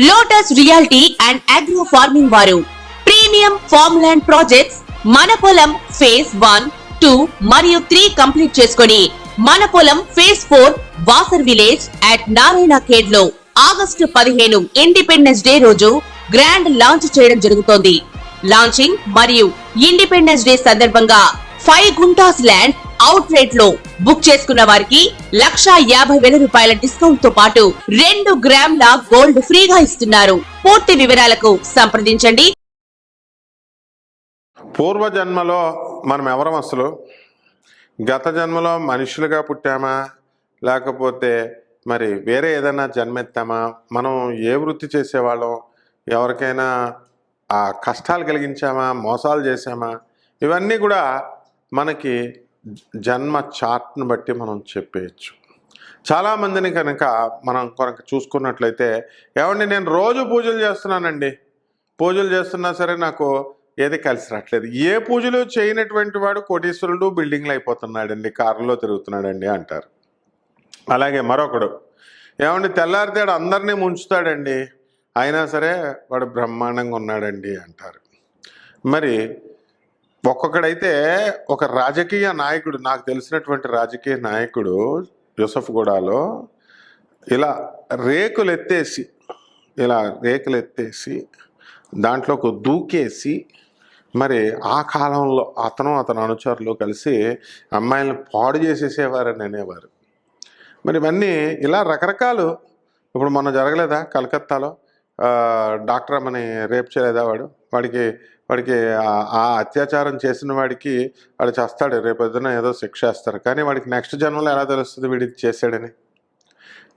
Lotus reality and agro farming వారు premium farm land projects మన పొలం ఫేజ్ 1, 2 మరియు 3 కంప్లీట్ చేసుకొని మన పొలం phase 4 Wasar village at Narayana Khed లో ఆగస్టు 15 ఇండిపెండెన్స్ డే రోజు గ్రాండ్ లాంచ్ చేయడం జరుగుతోంది. లాంచింగ్ మరియు ఇండిపెండెన్స్ డే సందర్భంగా 5 గుంటాస్ ల్యాండ్ అవుట్ రేట్ లో బుక్ చేసుకున్న వారికి 1,50,000 రూపాయల డిస్కౌంట్ తో పాటు 2 గ్రాముల గోల్డ్ ఫ్రీగా ఇస్తున్నారు. పూర్తి వివరాలకు సంప్రదించండి. పూర్వ జన్మలో మనం ఎవరం అసలు? గత జన్మలో మనుషులుగా పుట్టామా, లేకపోతే మరి వేరే ఏదైనా జన్మెత్తామా? మనం ఏ వృత్తి చేసేవాళ్ళం? ఎవరికైనా కష్టాలు కలిగించామా, మోసాలు చేసామా? ఇవన్నీ కూడా మనకి జన్మ చార్ట్ను బట్టి మనం చెప్పేయచ్చు. చాలామందిని కనుక మనం చూసుకున్నట్లయితే, ఏమండి నేను రోజు పూజలు చేస్తున్నానండి, పూజలు చేస్తున్నా సరే నాకు ఏది కలిసి రావట్లేదు. ఏ పూజలు చేయనటువంటి వాడు కోటీశ్వరుడు, బిల్డింగ్లు అయిపోతున్నాడండి, కారులో తిరుగుతున్నాడండి అంటారు. అలాగే మరొకడు, ఏమండి తెల్లారితేడు అందరినీ ముంచుతాడండి, అయినా సరే వాడు బ్రహ్మాండంగా ఉన్నాడండి అంటారు. మరి ఒక్కొక్కడైతే ఒక రాజకీయ నాయకుడు, నాకు తెలిసినటువంటి రాజకీయ నాయకుడు యూసఫ్గూడలో ఇలా రేకులు ఎత్తేసి దాంట్లోకి దూకేసి, మరి ఆ కాలంలో అతను అనుచరులు కలిసి అమ్మాయిలను పాడు చేసేసేవారని అనేవారు. మరి ఇవన్నీ ఇలా రకరకాలు. ఇప్పుడు మొన్న జరగలేదా కలకత్తాలో? డాక్టర్ అమ్మని రేప్ చేయలేదా? వాడికి ఆ అత్యాచారం చేసిన వాడికి వాడు చేస్తాడు, రేపొద్దున ఏదో శిక్ష వేస్తారు, కానీ వాడికి నెక్స్ట్ జన్మలో ఎలా తెలుస్తుంది వీడికి చేశాడని?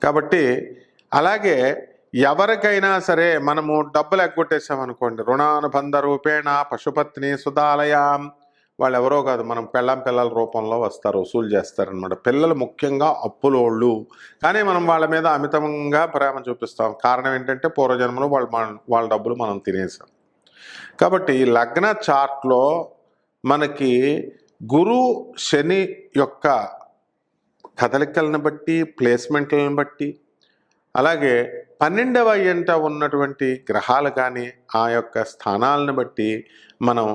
కాబట్టి అలాగే ఎవరికైనా సరే మనము డబ్బులు ఎగ్గొట్టేసామనుకోండి, రుణానుబంధ రూపేణ పశుపత్ని సుధాలయం, వాళ్ళు ఎవరో కాదు, మనం పిల్లల రూపంలో వస్తారు, వసూలు చేస్తారనమాట. పిల్లలు ముఖ్యంగా అప్పులోళ్ళు, కానీ మనం వాళ్ళ మీద అమితంగా ప్రేమ చూపిస్తాం. కారణం ఏంటంటే పూర్వజన్మలో వాళ్ళ డబ్బులు మనం తినేసాం. కాబట్టి లగ్న చార్ట్లో మనకి గురు శని యొక్క కదలికలను బట్టి, ప్లేస్మెంట్లను బట్టి, అలాగే 12వ ఇంట ఉన్నటువంటి గ్రహాలు కానీ ఆ యొక్క స్థానాలను బట్టి మనం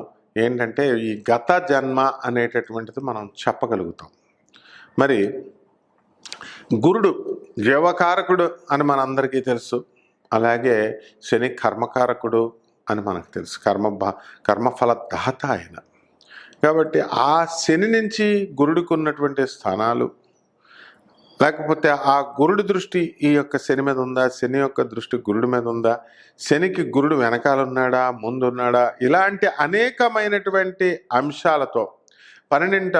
ఏంటంటే ఈ గత జన్మ అనేటటువంటిది మనం చెప్పగలుగుతాం. మరి గురుడు జీవకారకుడు అని మనందరికీ తెలుసు, అలాగే శని కర్మకారకుడు అని మనకు తెలుసు, కర్మఫల దాత ఆయన. కాబట్టి ఆ శని నుంచి గురుడికి ఉన్నటువంటి స్థానాలు, లేకపోతే ఆ గురుడి దృష్టి ఈ యొక్క శని మీద ఉందా, శని యొక్క దృష్టి గురుడి మీద ఉందా, శనికి గురుడు వెనకాలన్నాడా, ముందున్నాడా, ఇలాంటి అనేకమైనటువంటి అంశాలతో 12ంట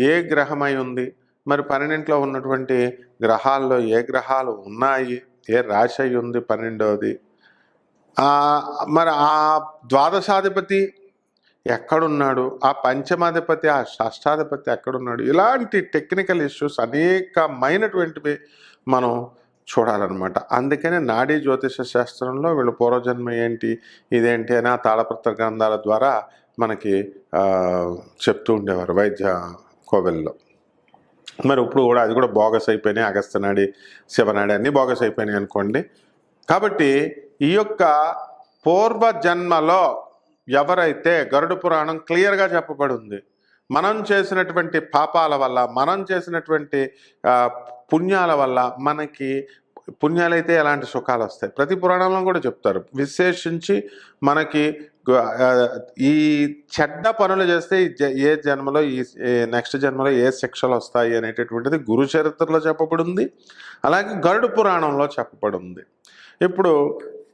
ఏ గ్రహమై ఉంది, మరి 12ంట్లో ఉన్నటువంటి గ్రహాల్లో ఏ గ్రహాలు ఉన్నాయి, ఏ రాశి అయి ఉంది 12వది, మరి ఆ ద్వాదశాధిపతి ఎక్కడున్నాడు, ఆ పంచమాధిపతి, ఆ షష్టాధిపతి ఎక్కడున్నాడు, ఇలాంటి టెక్నికల్ ఇష్యూస్ అనేకమైనటువంటివి మనం చూడాలన్నమాట. అందుకనే నాడీ జ్యోతిష శాస్త్రంలో వీళ్ళు పూర్వజన్మ ఏంటి, ఇదేంటి అని ఆ తాళపత్ర గ్రంథాల ద్వారా మనకి చెప్తూ ఉండేవారు వైద్య కోవెల్లో. మరి ఇప్పుడు కూడా అది కూడా బోగస్ అయిపోయినాయి, అగస్త్యనాడి, శివనాడి అన్నీ బోగస్ అయిపోయినాయి అనుకోండి. కాబట్టి ఈ యొక్క పూర్వజన్మలో ఎవరైతే గరుడ పురాణం క్లియర్గా చెప్పబడి ఉంది, మనం చేసినటువంటి పాపాల వల్ల, మనం చేసినటువంటి పుణ్యాల వల్ల మనకి పుణ్యాలైతే ఎలాంటి సుఖాలు వస్తాయి, ప్రతి పురాణంలో కూడా చెప్తారు. విశేషించి మనకి ఈ చెడ్డ పనులు చేస్తే ఏ జన్మలో ఈ నెక్స్ట్ జన్మలో ఏ శిక్షలు వస్తాయి అనేటటువంటిది గురు చరిత్రలో చెప్పబడి ఉంది, అలాగే గరుడ పురాణంలో చెప్పబడి ఉంది. ఇప్పుడు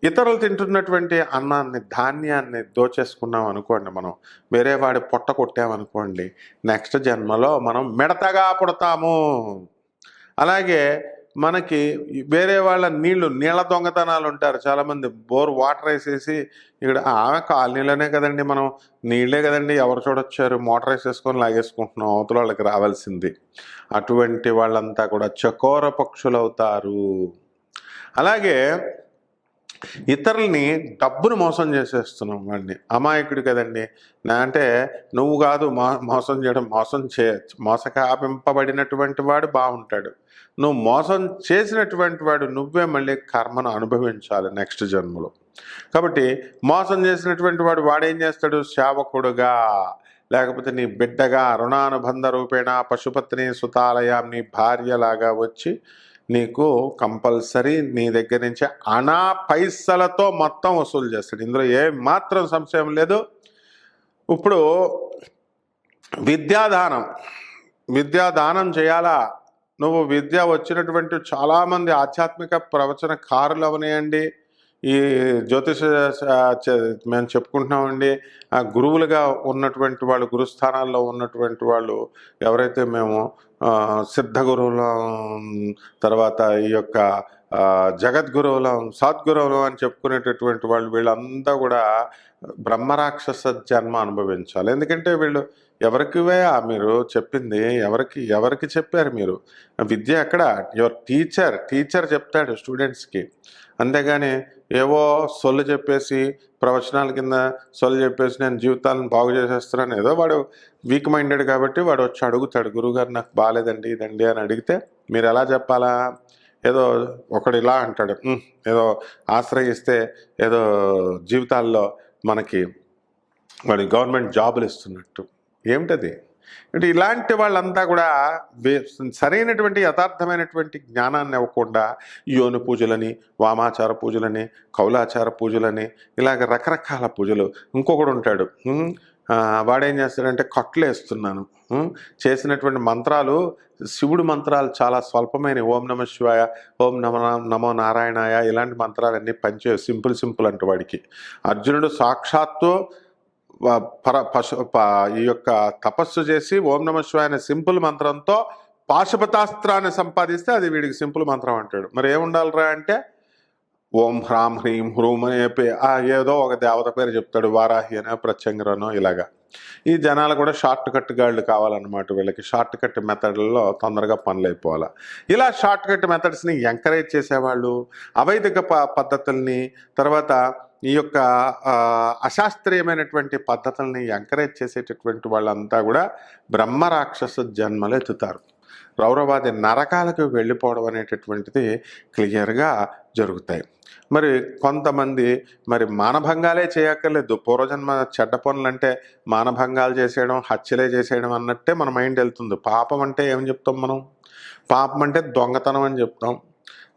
ఇతరులు తింటున్నటువంటి అన్నాన్ని, ధాన్యాన్ని దోచేసుకున్నాం అనుకోండి, మనం వేరే వాడి పొట్ట కొట్టామనుకోండి, నెక్స్ట్ జన్మలో మనం మిడతగా పుడతాము. అలాగే మనకి వేరే వాళ్ళ నీళ్ళ దొంగతనాలు ఉంటారు చాలామంది. బోర్ వాటర్ వేసేసి, ఇక్కడ కాలనీలోనే కదండి, మనం నీళ్ళే కదండి, ఎవరు చూడొచ్చారు, మోటార్ వేసేసుకొని లాగేసుకుంటున్నాం, అవతల వాళ్ళకి రావాల్సింది. అటువంటి వాళ్ళంతా కూడా చకోర పక్షులు అవుతారు. అలాగే ఇతరుల్ని డబ్బును మోసం చేసేస్తున్నాం వాడిని. అమాయకుడు కదండి అంటే నువ్వు కాదు మోసం చేయడం, మోసకాపింపబడినటువంటి వాడు బాగుంటాడు. నువ్వు మోసం చేసినటువంటి వాడు నువ్వే మళ్ళీ కర్మను అనుభవించాలి నెక్స్ట్ జన్మలో. కాబట్టి మోసం చేసినటువంటి వాడేం చేస్తాడు? సేవకుడుగా లేకపోతే నీ బిడ్డగా రుణానుబంధ రూపేణ పశుపత్ని సుతాలయం నీ భార్యలాగా వచ్చి నీకు కంపల్సరీ నీ దగ్గర నుంచి అనా పైసలతో మొత్తం వసూలు చేస్తాడు. ఇందులో ఏ మాత్రం సంశయం లేదు. ఇప్పుడు విద్యాదానం చేయాలా? నువ్వు విద్య వచ్చినటువంటి చాలామంది ఆధ్యాత్మిక ప్రవచనకారులు అవనియండి, ఈ జ్యోతిష మేము చెప్పుకుంటున్నామండి, ఆ గురువులుగా ఉన్నటువంటి వాళ్ళు, గురుస్థానాల్లో ఉన్నటువంటి వాళ్ళు ఎవరైతే మేము సిద్ధ గురువులం, తర్వాత ఈ యొక్క జగద్గురువులం, సద్గురువులం అని చెప్పుకునేటటువంటి వాళ్ళు, వీళ్ళంతా కూడా బ్రహ్మరాక్షస జన్మ అనుభవించాలి. ఎందుకంటే వీళ్ళు ఎవరికివే మీరు చెప్పింది, ఎవరికి చెప్పారు మీరు? విద్య ఎక్కడ? యువర్ టీచర్ చెప్తాడు స్టూడెంట్స్కి. అంతేగాని ఏవో సొల్లు చెప్పేసి, ప్రవచనాల కింద సొల్లు చెప్పేసి నేను జీవితాలను బాగు చేసేస్తున్నాను, ఏదో వాడు వీక్ మైండెడ్ కాబట్టి వాడు వచ్చి అడుగుతాడు, గురువుగారు నాకు బాగాలేదండి ఇదండి అని అడిగితే మీరు ఎలా చెప్పాలా? ఏదో ఒకడు ఇలా అంటాడు, ఏదో ఆశ్రయిస్తే ఏదో జీవితాల్లో మనకి వాడి గవర్నమెంట్ జాబులు ఇస్తున్నట్టు. ఏమిటది? అంటే ఇలాంటి వాళ్ళంతా కూడా సరైనటువంటి యథార్థమైనటువంటి జ్ఞానాన్ని ఇవ్వకుండా యోని పూజలని, వామాచార పూజలని, కౌలాచార పూజలని, ఇలాగ రకరకాల పూజలు. ఇంకొకడు ఉంటాడు, వాడేం చేస్తాడంటే కట్లు వేస్తున్నాను చేసినటువంటి మంత్రాలు, శివుడు మంత్రాలు చాలా స్వల్పమైన, ఓం నమ శివాయ, ఓం నమో నారాయణాయ, ఇలాంటి మంత్రాలన్నీ సింపుల్ అంటే వాడికి. అర్జునుడు సాక్షాత్తు ఈ యొక్క తపస్సు చేసి ఓం నమ శివాయ అనే సింపుల్ మంత్రంతో పాశుపతాస్త్రాన్ని సంపాదిస్తే అది వీడికి సింపుల్ మంత్రం అంటాడు. మరి ఏముండాలిరా అంటే ఓం హ్రాం హ్రీం హ్రూం అనే ఏదో ఒక దేవత పేరు చెప్తాడు, వారాహి అనే, ప్రత్యంగరనో, ఇలాగా. ఈ జనాలు కూడా షార్ట్ కట్ గాళ్ళు కావాలన్నమాట. వీళ్ళకి షార్ట్ కట్ మెథడ్లలో తొందరగా పనులు అయిపోవాలి. ఇలా షార్ట్ కట్ మెథడ్స్ని ఎంకరేజ్ చేసేవాళ్ళు, అవైదిక పద్ధతుల్ని, తర్వాత ఈ యొక్క అశాస్త్రీయమైనటువంటి పద్ధతుల్ని ఎంకరేజ్ చేసేటటువంటి వాళ్ళంతా కూడా బ్రహ్మరాక్షస జన్మలు ఎత్తుతారు. రౌరవాది నరకాలకు వెళ్ళిపోవడం అనేటటువంటిది క్లియర్గా జరుగుతాయి. మరి కొంతమంది మరి మానభంగాలే చేయక్కర్లేదు. పూర్వజన్మ చెడ్డ పనులు అంటే మానభంగాలు చేసేయడం, హత్యలే చేసేయడం అన్నట్టే మన మైండ్ వెళ్తుంది. పాపం అంటే ఏం చెప్తాం మనం? పాపం అంటే దొంగతనం అని చెప్తాం,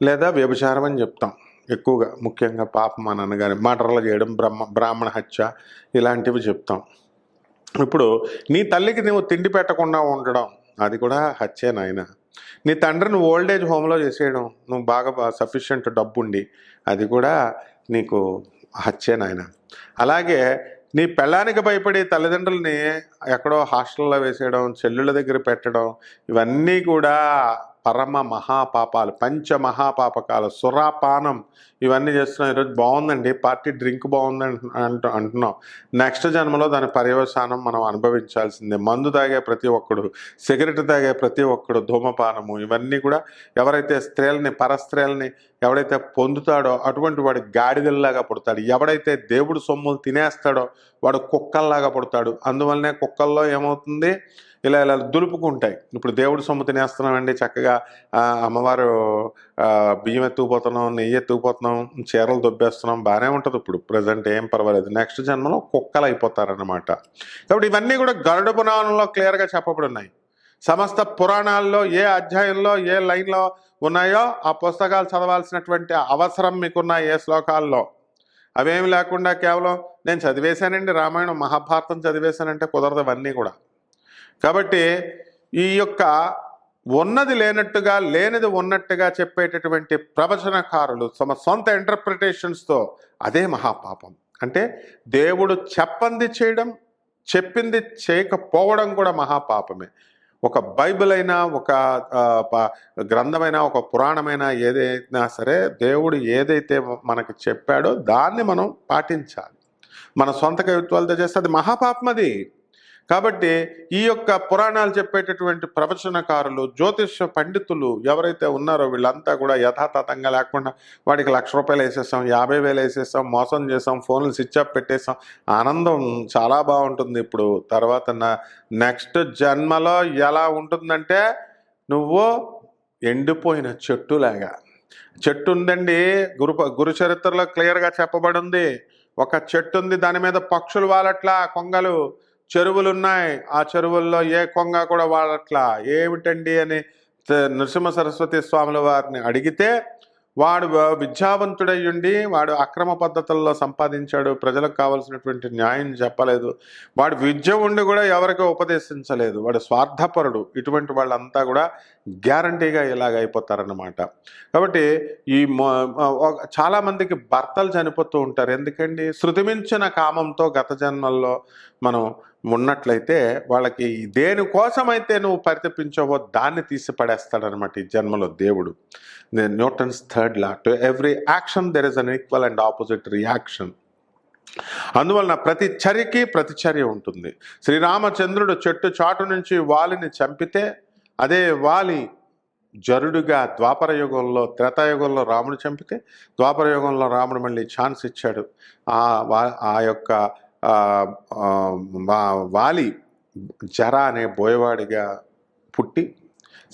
లేదా వ్యభిచారం అని చెప్తాం. ఎక్కువగా ముఖ్యంగా పాపం అని అనగానే మర్డర్లు చేయడం, బ్రాహ్మణ హత్య, ఇలాంటివి చెప్తాం. ఇప్పుడు నీ తల్లికి నువ్వు తిండి పెట్టకుండా ఉండడం, అది కూడా హత్యే నాయన. నీ తండ్రిని ఓల్డేజ్ హోమ్లో చేసేయడం, నువ్వు బాగా సఫిషియెంట్ డబ్బుండి, అది కూడా నీకు హత్యే నాయన. అలాగే నీ పెళ్ళానికి భయపడి తల్లిదండ్రులని ఎక్కడో హాస్టల్లో వేసేయడం, చెల్లుళ్ళ దగ్గర పెట్టడం, ఇవన్నీ కూడా పరమ మహాపాపాలు, పంచమహాపాపకాలు. సురాపానం ఇవన్నీ చేస్తున్నాం. ఈరోజు బాగుందండి పార్టీ, డ్రింక్ బాగుందని అంటున్నాం. నెక్స్ట్ జన్మలో దాని పర్యవసానం మనం అనుభవించాల్సిందే. మందు తాగే ప్రతి ఒక్కడు, సిగరెట్ తాగే ప్రతి ఒక్కడు, ధూమపానము, ఇవన్నీ కూడా ఎవరైతే పరస్త్రీలని ఎవడైతే పొందుతాడో అటువంటి వాడు గాడిదల్లాగా పుడతాడు. ఎవడైతే దేవుడు సొమ్ములు తినేస్తాడో వాడు కుక్కల్లాగా పుడతాడు. అందువల్లనే కుక్కల్లో ఏమవుతుంది, ఇలా దులుపుకుంటాయి. ఇప్పుడు దేవుడు సొమ్ము తినేస్తున్నామండి, చక్కగా అమ్మవారు బియ్యం ఎత్తుకుపోతున్నాం, నెయ్యి ఎత్తుకుపోతున్నాం, చీరలు దొబ్బేస్తున్నాం, బాగానే ఉంటుంది. ఇప్పుడు ప్రజెంట్ ఏం పర్వాలేదు. నెక్స్ట్ జన్మలో కుక్కలు అయిపోతారన్నమాట. కాబట్టి ఇవన్నీ కూడా గరుడ పురాణంలో క్లియర్గా చెప్పబడి ఉన్నాయి. సమస్త పురాణాల్లో ఏ అధ్యాయంలో ఏ లైన్లో ఉన్నాయో ఆ పుస్తకాలు చదవాల్సినటువంటి అవసరం మీకున్న ఏ శ్లోకాల్లో, అవేమి లేకుండా కేవలం నేను చదివేశానండి రామాయణం మహాభారతం చదివేశానంటే కుదరదు అవన్నీ కూడా. కాబట్టి ఈ యొక్క ఉన్నది లేనట్టుగా లేనిది ఉన్నట్టుగా చెప్పేటటువంటి ప్రవచనకారులు తమ సొంత ఇంటర్ప్రిటేషన్స్తో, అదే మహాపాపం. అంటే దేవుడు చెప్పింది చేయడం, చెప్పింది చేయకపోవడం కూడా మహాపాపమే. ఒక బైబిల్ అయినా, ఒక గ్రంథమైనా, ఒక పురాణమైనా, ఏదైనా సరే దేవుడు ఏదైతే మనకి చెప్పాడో దాన్ని మనం పాటించాలి. మన సొంత కవిత్వాలతో చేస్తే అది మహాపాపం. అది కాబట్టి ఈ యొక్క పురాణాలు చెప్పేటటువంటి ప్రవచనకారులు, జ్యోతిష్య పండితులు ఎవరైతే ఉన్నారో వీళ్ళంతా కూడా యథాతథంగా లేకుండా వాడికి ₹1,00,000 వేసేసాం, 50,000 వేసేసాం, మోసం చేసాం, ఫోన్లు స్విచ్ ఆఫ్ పెట్టేసాం, ఆనందం చాలా బాగుంటుంది. ఇప్పుడు తర్వాత నెక్స్ట్ జన్మలో ఎలా ఉంటుందంటే నువ్వు ఎండిపోయిన చెట్టులాగా. చెట్టు ఉందండి, గురు చరిత్రలో క్లియర్గా చెప్పబడి ఉంది. ఒక చెట్టు ఉంది, దాని మీద పక్షులు వాలట్లా, కొంగలు. చెరువులు ఉన్నాయి, ఆ చెరువుల్లో ఏ కొంగ కూడా వాడట్లా. ఏమిటండి అని నృసింహ సరస్వతి స్వాముల వారిని అడిగితే వాడు విద్యావంతుడయ్యుండి వాడు అక్రమ పద్ధతుల్లో సంపాదించాడు, ప్రజలకు కావాల్సినటువంటి న్యాయం చెప్పలేదు, వాడు విద్య ఉండి కూడా ఎవరికి ఉపదేశించలేదు, వాడు స్వార్థపరుడు. ఇటువంటి వాళ్ళంతా కూడా గ్యారంటీగా ఇలాగ అయిపోతారన్నమాట. కాబట్టి ఈ చాలామందికి భర్తలు చనిపోతూ ఉంటారు. ఎందుకండి? శృతిమించిన కామంతో గత జన్మల్లో మనం ఉన్నట్లయితే వాళ్ళకి దేనికోసమైతే నువ్వు పరితపించావో దాన్ని తీసి పడేస్తాడనమాట ఈ జన్మలో దేవుడు. Newton's third law, to every action there is an equal and opposite reaction. అందువలన ప్రతి చర్యకి ప్రతిచర్య ఉంటుంది. శ్రీరామచంద్రుడు చెట్టు చాటు నుంచి వాలిని చంపితే అదే వాలి జరుడుగా ద్వాపర యుగంలో, త్రేతాయుగంలో రాముడు చంపితే ద్వాపర యుగంలో రాముడు మళ్ళీ ఛాన్స్ ఇచ్చాడు. ఆ యొక్క వాలి జర అనే బోయవాడిగా పుట్టి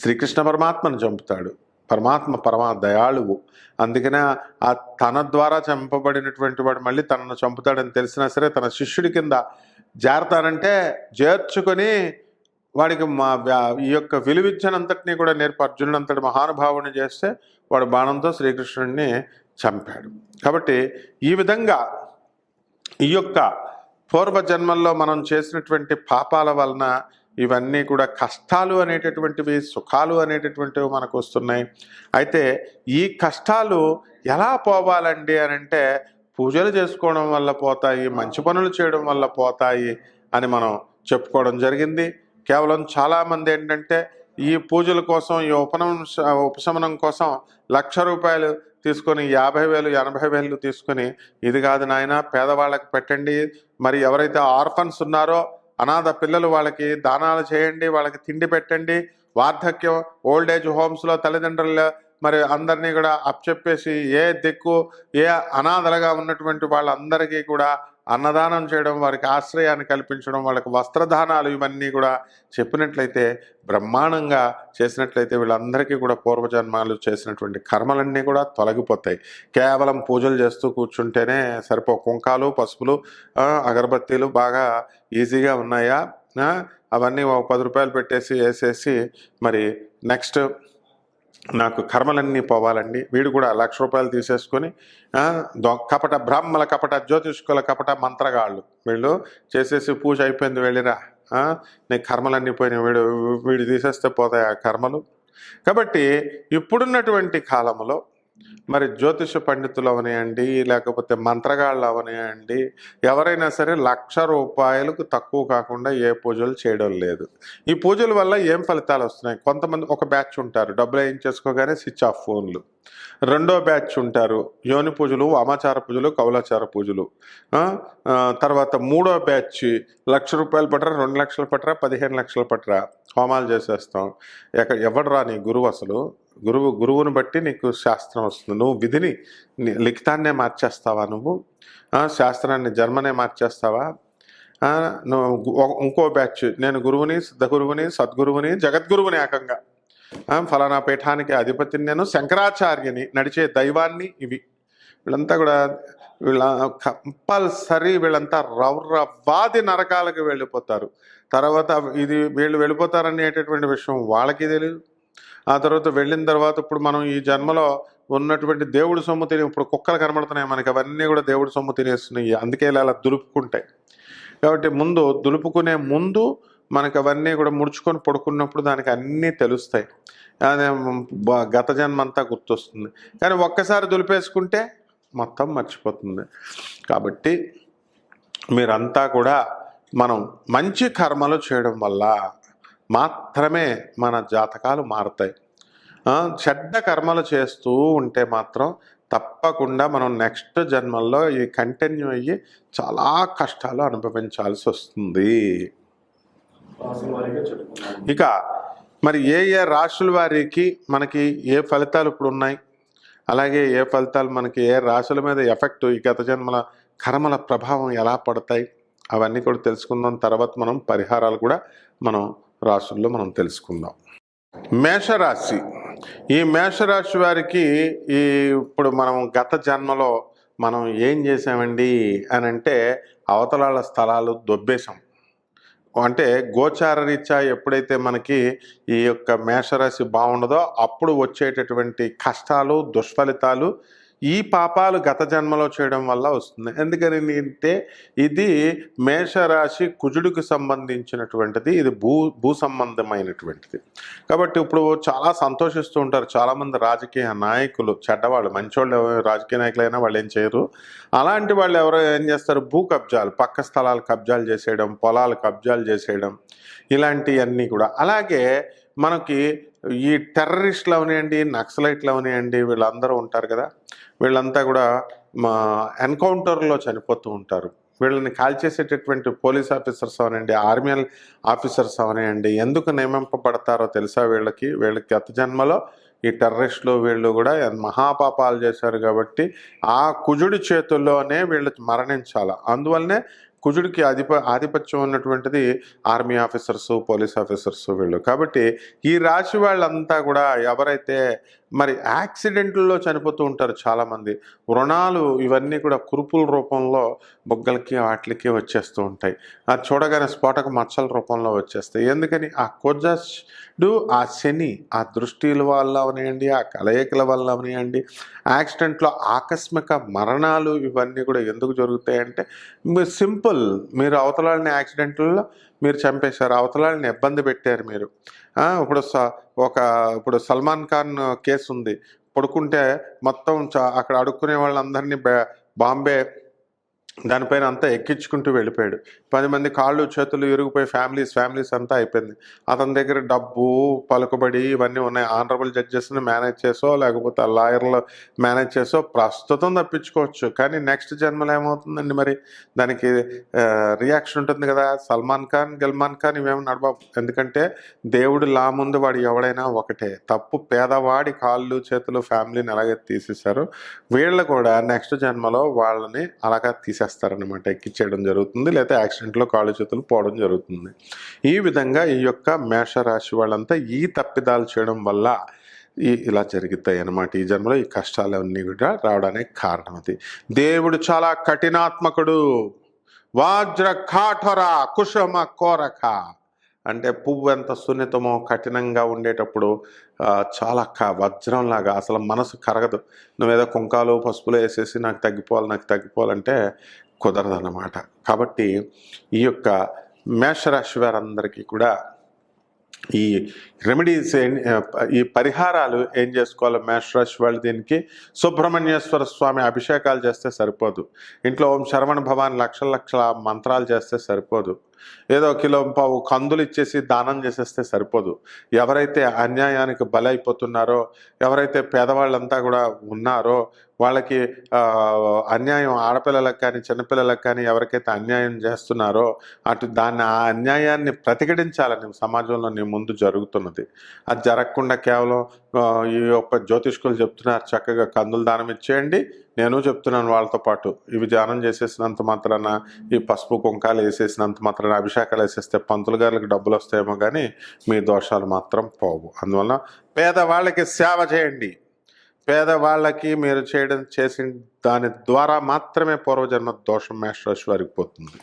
శ్రీకృష్ణ పరమాత్మను చంపుతాడు. పరమ దయాళువు. అందుకనే ఆ తన ద్వారా చంపబడినటువంటి వాడు మళ్ళీ తనను చంపుతాడని తెలిసినా సరే తన శిష్యుడి కింద చేరతానంటే చేర్చుకొని వాడికి ఈ యొక్క విలువిద్యనంతటినీ కూడా నేర్పి అర్జునుడంతటి మహానుభావుని చేస్తే వాడు బాణంతో శ్రీకృష్ణుడిని చంపాడు. కాబట్టి ఈ విధంగా ఈ యొక్క పూర్వజన్మల్లో మనం చేసినటువంటి పాపాల వలన ఇవన్నీ కూడా కష్టాలు అనేటటువంటివి, సుఖాలు అనేటటువంటివి మనకు వస్తున్నాయి. అయితే ఈ కష్టాలు ఎలా పోవాలండి అని అంటే పూజలు చేసుకోవడం వల్ల పోతాయి, మంచి పనులు చేయడం వల్ల పోతాయి అని మనం చెప్పుకోవడం జరిగింది. కేవలం చాలామంది ఏంటంటే ఈ పూజల కోసం, ఈ ఉపశమనం కోసం ₹1,00,000 తీసుకొని 50,000 80,000 తీసుకొని ఇది కాదు నాయన పేదవాళ్ళకి పెట్టండి, మరి ఎవరైతే ఆర్ఫన్స్ ఉన్నారో అనాథ పిల్లలు వాళ్ళకి దానాలు చేయండి, వాళ్ళకి తిండి పెట్టండి, వార్ధక్యం ఓల్డ్ ఏజ్ హోమ్స్లో తల్లిదండ్రులు మరి అందరినీ కూడా అప్పచెప్పేసి ఏ అనాథలుగా ఉన్నటువంటి వాళ్ళందరికీ కూడా అన్నదానం చేయడం, వారికి ఆశ్రయాన్ని కల్పించడం, వాళ్ళకి వస్త్రదానాలు ఇవన్నీ కూడా చెప్పినట్లయితే, బ్రహ్మాండంగా చేసినట్లయితే వీళ్ళందరికీ కూడా పూర్వజన్మాలు చేసినటువంటి కర్మలన్నీ కూడా తొలగిపోతాయి. కేవలం పూజలు చేస్తూ కూర్చుంటేనే సరిపో. కుంకాలు, పసుపులు, అగరబత్తీలు బాగా ఈజీగా ఉన్నాయా, అవన్నీ ఒక ₹10 పెట్టేసి వేసేసి మరి నెక్స్ట్ నాకు కర్మలన్నీ పోవాలండి, వీడు కూడా ₹1,00,000 తీసేసుకొని కపట బ్రాహ్మల, కపట జ్యోతిష్కుల, కపట మంత్రగాళ్ళు వీళ్ళు చేసేసి పూజ అయిపోయింది వెళ్ళిరా, నీకు కర్మలన్నీ పోయినాయి, వీడు తీసేస్తే పోతాయి ఆ కర్మలు. కాబట్టి ఇప్పుడున్నటువంటి కాలంలో మరి జ్యోతిష పండితులు అవనియండి, లేకపోతే మంత్రగాళ్ళు అవనియండి, ఎవరైనా సరే ₹1,00,000 తక్కువ కాకుండా ఏ పూజలు చేయడం లేదు. ఈ పూజల వల్ల ఏం ఫలితాలు వస్తున్నాయి? కొంతమంది ఒక బ్యాచ్ ఉంటారు, డబ్బులు వేయించేసుకోగానే స్విచ్ ఆఫ్ ఫోన్లు. రెండో బ్యాచ్ ఉంటారు, యోని పూజలు, వామాచార పూజలు, కౌలాచార పూజలు. తర్వాత మూడో బ్యాచ్ ₹1,00,000 పట్టరా, ₹2,00,000 పట్టరా, ₹15,00,000 పట్టరా, హోమాలు చేసేస్తాం. ఎవడరా నీ గురువు? అసలు గురువుని బట్టి నీకు శాస్త్రం వస్తుంది. నువ్వు విధిని, లిఖితాన్నే మార్చేస్తావా? నువ్వు శాస్త్రాన్ని, జన్మనే మార్చేస్తావా? నువ్వు ఇంకో బ్యాచ్, నేను గురువుని, సిద్ధ గురువుని, సద్గురువుని, జగద్గురువుని, ఏకంగా ఫలానా పీఠానికి అధిపతిని, నేను శంకరాచార్యని, నడిచే దైవాన్ని. ఇవి వీళ్ళంతా కూడా కంపల్సరీ వీళ్ళంతా రౌరవాది నరకాలకు వెళ్ళిపోతారు. తర్వాత వీళ్ళు వెళ్ళిపోతారనేటటువంటి విషయం వాళ్ళకి తెలియదు. ఆ తర్వాత వెళ్ళిన తర్వాత ఇప్పుడు మనం ఈ జన్మలో ఉన్నటువంటి దేవుడి సొమ్ము తిని, ఇప్పుడు కుక్కలు కనబడుతున్నాయి మనకి, అవన్నీ కూడా దేవుడి సొమ్ము తినేస్తున్నాయి. అందుకే ఇలా దులుపుకుంటాయి. కాబట్టి దులుపుకునే ముందు మనకు అవన్నీ కూడా ముడుచుకొని పడుకున్నప్పుడు దానికి అన్నీ తెలుస్తాయి. అదే గత జన్మ అంతా గుర్తొస్తుంది. కానీ ఒక్కసారి దులిపేసుకుంటే మొత్తం మర్చిపోతుంది. కాబట్టి మీరంతా కూడా మనం మంచి కర్మలు చేయడం వల్ల మాత్రమే మన జాతకాలు మారుతాయి. చెడ్డ కర్మలు చేస్తూ ఉంటే మాత్రం తప్పకుండా మనం నెక్స్ట్ జన్మల్లో ఈ కంటిన్యూ అయ్యి చాలా కష్టాలు అనుభవించాల్సి వస్తుంది. రాసుల వారీగా చెప్పుకున్నాము. ఇక మరి ఏ ఏ రాశుల వారికి మనకి ఏ ఫలితాలు ఇప్పుడు ఉన్నాయి, అలాగే ఏ ఫలితాలు మనకి ఏ రాశుల మీద ఎఫెక్ట్, ఈ గత జన్మల కర్మల ప్రభావం ఎలా పడతాయి, అవన్నీ కూడా తెలుసుకుందాం. తర్వాత మనం పరిహారాలు కూడా మనం రాశుల్లో మనం తెలుసుకుందాం. మేషరాశి. ఈ మేషరాశి వారికి ఇప్పుడు మనం గత జన్మలో మనం ఏం చేసామండి అని అంటే అవతలాల స్థలాలు దొబ్బేశాం. అంటే గోచార రీత్యా ఎప్పుడైతే మనకి ఈ యొక్క మేషరాశి బాగుండదో అప్పుడు వచ్చేటటువంటి కష్టాలు, దుష్ఫలితాలు, ఈ పాపాలు గత జన్మలో చేయడం వల్ల వస్తుంది. ఎందుకని అంటే ఇది మేషరాశి కుజుడికి సంబంధించినటువంటిది, ఇది భూ సంబంధమైనటువంటిది. కాబట్టి ఇప్పుడు చాలా సంతోషిస్తూ ఉంటారు చాలామంది రాజకీయ నాయకులు, చెడ్డవాళ్ళు, మంచోళ్ళు రాజకీయ నాయకులైనా వాళ్ళు ఏం చేయరు. అలాంటి వాళ్ళు ఎవరో ఏం చేస్తారు, భూ కబ్జాలు, పక్క స్థలాలు కబ్జాలు చేసేయడం, పొలాలు కబ్జాలు చేసేయడం, ఇలాంటివన్నీ కూడా. అలాగే మనకి ఈ టెర్రరిస్టులు అవనివ్వండి, నక్సలైట్లు అవనివ్వండి, వీళ్ళందరూ ఉంటారు కదా, వీళ్ళంతా కూడా ఎన్కౌంటర్లో చనిపోతూ ఉంటారు. వీళ్ళని కాల్చేసేటటువంటి పోలీస్ ఆఫీసర్స్ అవనండి, ఆర్మీ ఆఫీసర్స్ అవనివ్వండి, ఎందుకు నియమింపబడతారో తెలుసా? వీళ్ళకి గత జన్మలో ఈ టెర్రరిస్టులు వీళ్ళు కూడా మహాపాపాలు చేశారు కాబట్టి ఆ కుజుడి చేతుల్లోనే వీళ్ళు మరణించాలి. అందువల్లనే కుజుడికి ఆధిపత్యం ఉన్నటువంటిది ఆర్మీ ఆఫీసర్సు, పోలీస్ ఆఫీసర్సు వీళ్ళు. కాబట్టి ఈ రాశి వాళ్ళంతా కూడా ఎవరైతే మరి యాక్సిడెంట్లలో చనిపోతూ ఉంటారు చాలామంది, రుణాలు ఇవన్నీ కూడా కురుపుల రూపంలో బొగ్గలకి వాటికి వచ్చేస్తూ ఉంటాయి. అది చూడగానే స్ఫోటక మచ్చల రూపంలో వచ్చేస్తాయి. ఎందుకని? ఆ కుజుడు, ఆ శని, ఆ దృష్టిల వల్ల అవనివ్వండి, ఆ కలయికల వల్ల అవనివ్వండి, యాక్సిడెంట్లో ఆకస్మిక మరణాలు ఇవన్నీ కూడా ఎందుకు జరుగుతాయంటే మీరు సింపుల్, మీరు అవతలాలని యాక్సిడెంట్లలో మీరు చంపేశారు, అవతలాలని ఇబ్బంది పెట్టారు మీరు. ఇప్పుడు సల్మాన్ ఖాన్ కేసు ఉంది, పడుకుంటే మొత్తం అక్కడ అడుక్కునే వాళ్ళందరినీ బాంబే దానిపైన అంతా ఎక్కించుకుంటూ వెళ్ళిపోయాడు. 10 మంది కాళ్ళు చేతులు ఇరిగిపోయి ఫ్యామిలీస్ అంతా అయిపోయింది. అతని దగ్గర డబ్బు, పలుకుబడి ఇవన్నీ ఉన్నాయి. ఆనరబుల్ జడ్జెస్ని మేనేజ్ చేసో లేకపోతే లాయర్లు మేనేజ్ చేసో ప్రస్తుతం తప్పించుకోవచ్చు. కానీ నెక్స్ట్ జన్మలో ఏమవుతుందండి? మరి దానికి రియాక్షన్ ఉంటుంది కదా. సల్మాన్ ఖాన్ ఇవేమో నడబాబు. ఎందుకంటే దేవుడు లా ముందు వాడు ఎవడైనా ఒకటే. తప్పు పేదవాడి కాళ్ళు చేతులు ఫ్యామిలీని ఎలాగే తీసేశారు, వీళ్ళు కూడా నెక్స్ట్ జన్మలో వాళ్ళని అలాగా తీసేస్తారనమాట, ఎక్కిచ్చేయడం జరుగుతుంది, లేకపోతే యాక్సిడెంట్లో కాళ్ళు చేతులు పోవడం జరుగుతుంది. ఈ విధంగా ఈ యొక్క మేషరాశి వాళ్ళంతా ఈ తప్పిదాలు చేయడం వల్ల ఇలా జరుగుతాయి అన్నమాట. ఈ జన్మలో ఈ కష్టాలన్నీ కూడా రావడానికి కారణం అది. దేవుడు చాలా కఠినాత్మకుడు. వాజ్ర కాఠర కుషమ కోరక అంటే పువ్వు ఎంత సున్నితమో కఠినంగా ఉండేటప్పుడు చాలా వజ్రంలాగా అసలు మనసు కరగదు. నువ్వేదో కుంకాలు పసుపులు వేసేసి నాకు తగ్గిపోవాలంటే కుదరదన్నమాట. కాబట్టి ఈ యొక్క మేషరాశి వారందరికీ కూడా ఈ రెమెడీస్, ఈ పరిహారాలు ఏం చేసుకోవాలి మేషరాశి వాళ్ళు? దీనికి సుబ్రహ్మణ్యేశ్వర స్వామి అభిషేకాలు చేస్తే సరిపోదు. ఇంట్లో ఓం శరవణ భవాని లక్షల మంత్రాలు చేస్తే సరిపోదు. ఏదో కిలో పావు కందులు ఇచ్చేసి దానం చేసేస్తే సరిపోదు. ఎవరైతే అన్యాయానికి బలైపోతున్నారో, ఎవరైతే పేదవాళ్ళంతా కూడా ఉన్నారో, వాళ్ళకి అన్యాయం, ఆడపిల్లలకు కానీ చిన్నపిల్లలకు కానీ ఎవరికైతే అన్యాయం చేస్తున్నారో ఆ అన్యాయాన్ని ప్రతిఘటించాలని సమాజంలో నీ ముందు జరుగుతున్నది. అది జరగకుండా కేవలం ఈ యొక్క జ్యోతిష్కులు చెప్తున్నారు చక్కగా కందులు దానం ఇచ్చేయండి, నేను చెప్తున్నాను వాళ్ళతో పాటు. ఇవి దానం చేసేసినంత మాత్రాన, ఈ పసుపు కుంకాలు వేసేసినంత మాత్రాన, అభిషేకాలు వేసేస్తే పంతులు గారికి డబ్బులు వస్తాయేమో కానీ మీ దోషాలు మాత్రం పోవు. అందువల్ల పేదవాళ్ళకి సేవ చేయండి. పేదవాళ్ళకి మీరు చేసిన దాని ద్వారా మాత్రమే పూర్వజన్మ దోషం మేషరాశి వారికి పోతుంది.